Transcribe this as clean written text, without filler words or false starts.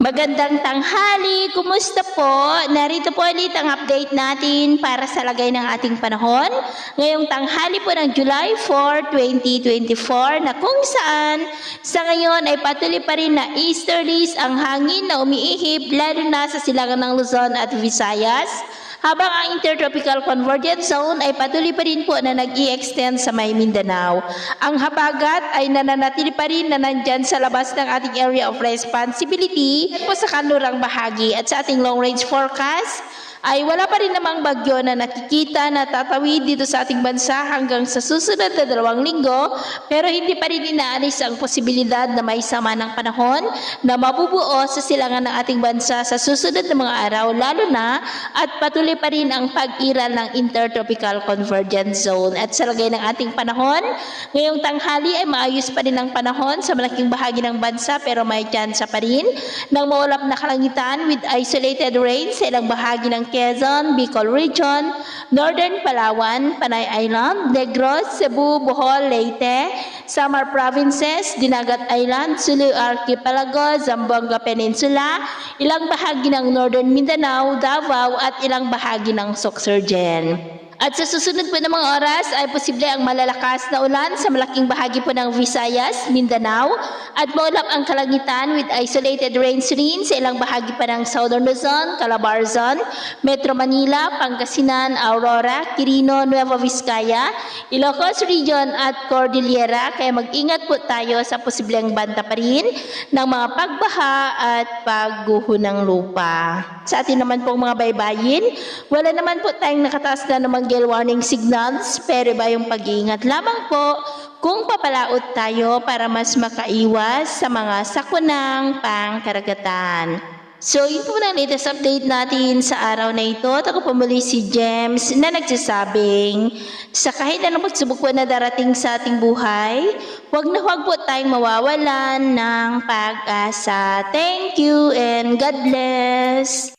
Magandang tanghali! Kumusta po? Narito po ulit ang update natin para sa lagay ng ating panahon. Ngayong tanghali po ng July 4, 2024 na kung saan sa ngayon ay patuloy pa rin na easterlies ang hangin na umiihip lalo na sa silangan ng Luzon at Visayas. Habang ang Intertropical Convergence Zone ay patuloy pa rin po na nag-i-extend sa may Mindanao. Ang habagat ay nananatili pa rin na nandyan sa labas ng ating area of responsibility po sa kanlurang bahagi at sa ating long range forecast ay wala pa rin namang bagyo na nakikita na tatawid dito sa ating bansa hanggang sa susunod na 2 linggo, pero hindi pa rin inaalis ang posibilidad na may sama ng panahon na mabubuo sa silangan ng ating bansa sa susunod na mga araw, lalo na at patuloy pa rin ang pag-iral ng Intertropical Convergence Zone. At sa lagay ng ating panahon, ngayong tanghali ay maayos pa rin ang panahon sa malaking bahagi ng bansa, pero may tsansa pa rin ng maulap na kalangitan with isolated rain sa ilang bahagi ng Quezon, Bicol Region, Northern Palawan, Panay Island, Negros, Cebu, Bohol, Leyte, Samar Provinces, Dinagat Island, Sulu Archipelago, Zamboanga Peninsula, ilang bahagi ng Northern Mindanao, Davao at ilang bahagi ng Sorsogon. At sa susunod po ng mga oras ay posible ang malalakas na ulan sa malaking bahagi po ng Visayas, Mindanao at maulap ang kalangitan with isolated rains rin sa ilang bahagi pa ng Southern Luzon, Calabarzon, Metro Manila, Pangasinan, Aurora, Quirino, Nueva Vizcaya, Ilocos Region at Cordillera. Kaya mag-ingat po tayo sa posibleng banta pa rin ng mga pagbaha at pagguho ng lupa. Sa atin naman pong mga baybayin, wala naman po tayong nakataas na namang gale warning signals, pero iba yung pag-iingat lamang po kung papalaot tayo para mas makaiwas sa mga sakunang pangkaragatan. So, yun po na latest update natin sa araw na ito. At ako po muli si James na nagsasabing sa kahit anong pagsubok po na darating sa ating buhay, huwag na huwag po tayong mawawalan ng pag-asa. Thank you and God bless!